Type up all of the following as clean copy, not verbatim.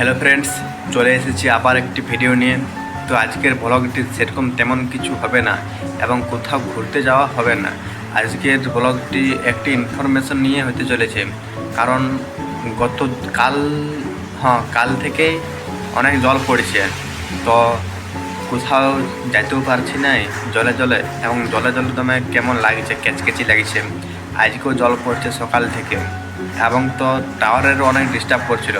Hello friends, চলে এসেছি আবার একটি ভিডিও নিয়ে। তো আজকের ব্লগটি সেরকম তেমন কিছু হবে না এবং কোথাও ঘুরতে যাওয়া হবে না। আজকের ব্লগটি একটি ইনফরমেশন নিয়ে হতে চলেছে, কারণ কাল থেকে অনেক জল পড়েছে। তো কোথাও যেতেও পারছি না জলে জলে, এবং জলে জলে তোমায় কেমন লাগছে, ক্যাচকেচি লাগছে। আজকেও জল পড়ছে সকাল থেকে, এবং তো টাওয়ারেরও অনেক ডিস্টার্ব করছিল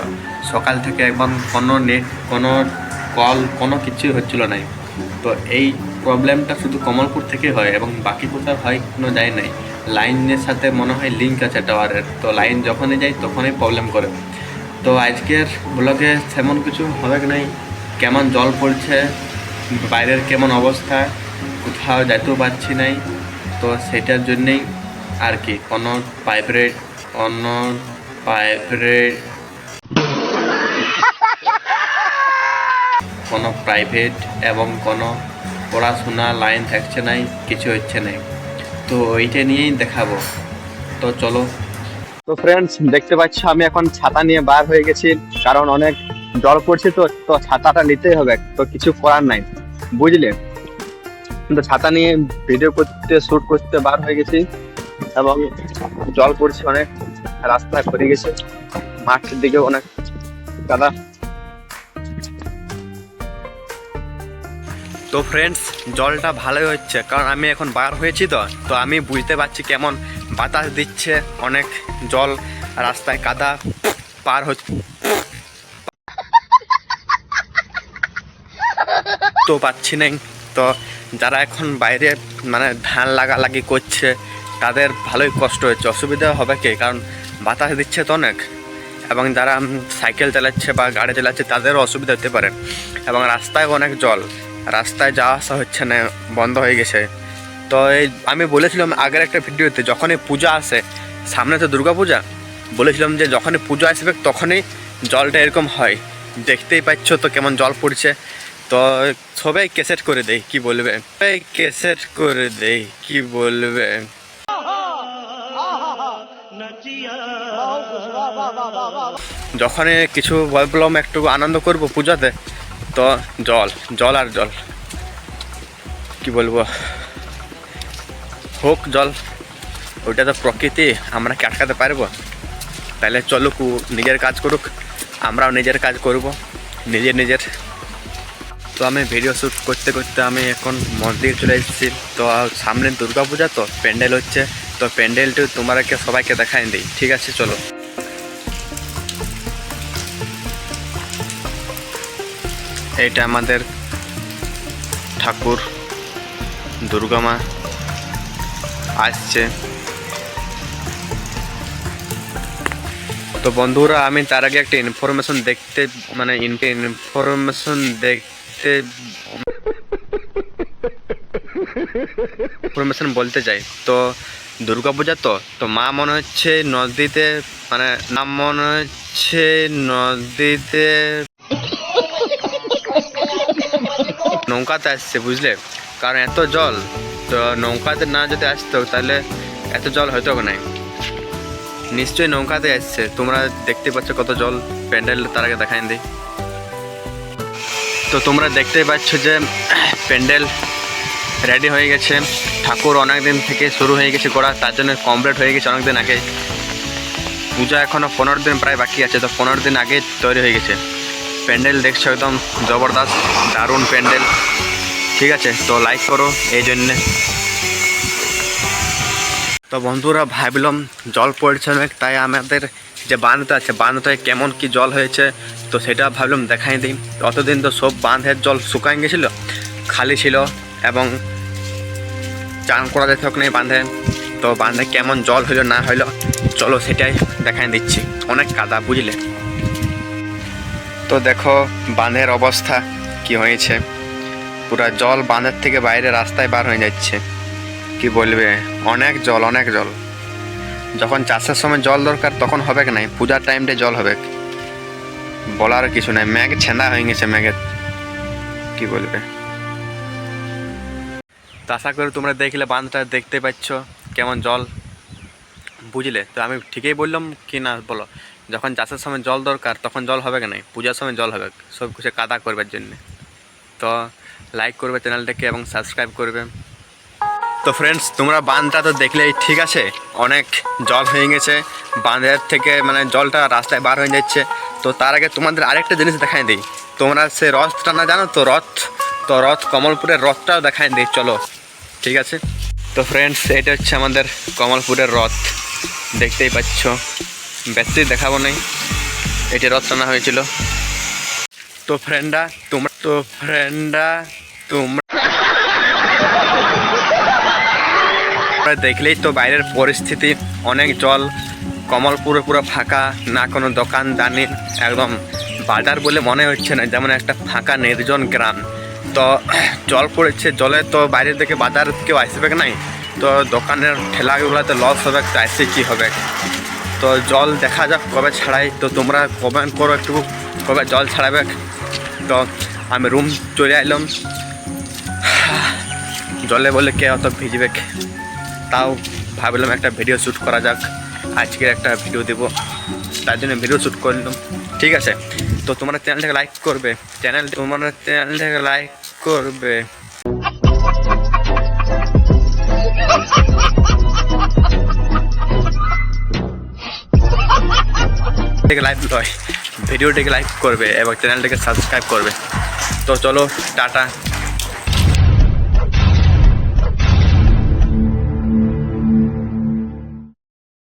সকাল থেকে। একদম কোনো নেট, কোনো কল, কোনো কিছুই হচ্ছিল না। তো এই প্রবলেমটা শুধু কমলপুর থেকে হয় এবং বাকি কোথাও হয় কোনো যায় নাই। লাইনের সাথে মনে হয় লিঙ্ক আছে টাওয়ারের, তো লাইন যখনই যায় তখনই প্রবলেম করে। তো আজকের ব্লগে তেমন কিছু হবে কি নাই, কেমন জল পড়ছে, বাইরের কেমন অবস্থা, কোথাও যেতেও পারছি নাই। তো সেটার জন্যেই আর কি কোনো প্রাইভেট এবং কোনো পড়াশোনা লাইন থাকছে নাই, কিছু হচ্ছে নাই। তো ওইটা নিয়েই দেখাবো। তো চলো। তো ফ্রেন্ডস, দেখতে পাচ্ছ আমি এখন ছাতা নিয়ে বার হয়ে গেছি, কারণ অনেক জল পড়ছে। তো ছাতাটা নিতেই হবে, তো কিছু করার নাই, বুঝলে। তো ছাতা নিয়ে ভিডিও করতে, শুট করতে বার হয়ে গেছি, এবং জল পড়ছে অনেক, রাস্তা ভরে গেছে, মাঠের দিকে অনেক কাদা। তো ফ্রেন্ডস, জলটা ভালোই হচ্ছে, কারণ আমি এখন বার হয়েছি। তো আমি বুঝতে পারছি কেমন বাতাস দিচ্ছে, অনেক জল, রাস্তায় কাদা পার হচ্ছে তো পাচ্ছি না। তো যারা এখন বাইরে মানে ধান লাগালাগি করছে তাদের ভালোই কষ্ট হচ্ছে, অসুবিধা হবে কি, কারণ বাতাস দিচ্ছে তো অনেক। এবং যারা সাইকেল চালাচ্ছে বা গাড়ি চালাচ্ছে তাদেরও অসুবিধা হতে পারে। এবং রাস্তায় অনেক জল, রাস্তায় যাওয়া আসা হচ্ছে না, বন্ধ হয়ে গেছে। তো এই আমি বলেছিলাম আগের একটা ভিডিওতে, যখনই পূজা আসে, সামনে তো দুর্গা পূজা, বলেছিলাম যে যখনই পূজা আসবে তখনই জলটা এরকম হয়। দেখতেই পাচ্ছ তো কেমন জল পড়ছে। তো সবাই ক্যাসেট করে দেয়, কি বলবে, সবাই ক্যাসেট করে দেয়, কি বলবে। যখনই কিছু বললাম একটু আনন্দ করব পূজাতে, তো জল জল আর জল, কি বলবো, হোক জল, ওইটা তো প্রকৃতি, আমরা কি আটকাতে পারবো? তাহলে চলুক, নিজের কাজ করুক, আমরাও নিজের কাজ করব নিজের। তো আমি ভিডিও শ্যুট করতে করতে আমি এখন মন্দির চলে এসেছি। তো সামনে দুর্গা পূজা, তো প্যান্ডেল হচ্ছে, তো প্যান্ডেলটি তোমাদেরকে সবাইকে দেখাই দিই, ঠিক আছে? চলো। এইটা আমাদের ঠাকুর দুর্গা মা আসছে। তো বন্ধুরা, আমি তার আগে একটা ইনফরমেশন বলতে চাই। তো দুর্গাপূজা, তো মা মনে হচ্ছে নদীতে, মানে নাম মনে হচ্ছে নদীতে নৌকাতে আসছে, বুঝলে। কারণ এত জল, তো নৌকাতে না যদি আসতো তাহলে এত জল হয়তো না, নিশ্চয়ই নৌকাতে আসছে। তোমরা দেখতে পাচ্ছ কত জল, প্যান্ডেল তার আগে দেখাই দিই। তো তোমরা দেখতেই পাচ্ছ যে প্যান্ডেল রেডি হয়ে গেছে, ঠাকুর অনেক দিন থেকে শুরু হয়ে গেছে করা, তার জন্য কমপ্লিট হয়ে গেছে অনেক দিন আগে। পূজা এখনও 15 দিন প্রায় বাকি আছে, তো 15 দিন আগে তৈরি হয়ে গেছে। প্যান্ডেল দেখছো একদম জবরদস্ত, দারুণ প্যান্ডেল, ঠিক আছে? তো লাইক করো এই জন্যে। তো বন্ধুরা, ভাবলাম জল পড়ছে অনেক, তাই আমাদের যে বাঁধটা আছে, বাঁধটায় কেমন কি জল হয়েছে, তো সেটা ভাবলাম দেখাই দিই। অতদিন তো সব বাঁধের জল শুকাই গেছিলো, খালি ছিল, এবং চান করা যেতে হোক নেই বাঁধে। তো বাঁধে কেমন জল হইলো না হইলো, চলো সেটাই দেখাই দিচ্ছি। অনেক কাদা, বুঝলে। তো দেখো বাঁধের অবস্থা কি হয়েছে, পুরা জল বাঁধের থেকে বাইরে রাস্তায় বার হয়ে যাচ্ছে, কি বলবে, অনেক জল, অনেক জল। যখন চাষের সময় জল দরকার তখন হবে কি নাই, পূজার টাইমটা জল হবে, বলার কিছু নাই। মেঘ ছেঁদা হয়ে গেছে, মেঘের, কি বলবে। তো আশা করি তোমরা দেখলে বাঁধটা দেখতে পাচ্ছ কেমন জল, বুঝলে। তো আমি ঠিকই বললাম কি না বলো? যখন চাষের সময় জল দরকার তখন জল হবে কেন, পূজার সময় জল হবে, সব কিছু কাদা করবার জন্য। তো লাইক করবে চ্যানেলটাকে এবং সাবস্ক্রাইব করবে। তো ফ্রেন্ডস, তোমরা বাঁধটা তো দেখলেই, ঠিক আছে, অনেক জল হয়ে গেছে, বাঁধের থেকে মানে জলটা রাস্তায় বার হয়ে যাচ্ছে। তো তার আগে তোমাদের আরেকটা জিনিস দেখাই দিই, তোমরা সে রথটা না জানো তো, রথ কমলপুরের রথটাও দেখাই দিই, চলো। ঠিক আছে, তো ফ্রেন্ডস, এটা হচ্ছে আমাদের কমলপুরের রথ, দেখতেই পাচ্ছ, বেশি দেখাবো নাই, এটি রথ টানা হয়েছিল। তো ফ্রেন্ডরা তোমরা দেখলেই তো বাইরের পরিস্থিতি, অনেক জল, কমলপুরে পুরো ফাঁকা, না কোনো দোকান দানি, একদম বাজার বলে মনে হচ্ছে না, যেমন একটা ফাঁকা নির্জন গ্রাম। তো জল পড়েছে, জলে তো বাইরের থেকে বাজার কেউ আসবে নাই, তো দোকানের ঠেলাগুলোতে লস হবে, তো আসে কী হবে। তো জল দেখা যাক কবে ছাড়াই, তো তোমরা কমেন্ট করো একটু কবে জল ছাড়াবে। তো আমি রুম চলে এলাম, জলে বলে কে অত ভিজবে, তাও ভাবলাম একটা ভিডিও শ্যুট করা যাক, আজকের একটা ভিডিও দেবো, তার জন্য ভিডিও শ্যুট করলাম। ঠিক আছে, তো তোমরা চ্যানেলটাকে লাইক করবে, ভিডিওটাকে লাইক করবে এবং চ্যানেলটাকে সাবস্ক্রাইব করবে। তো চলো, টাটা।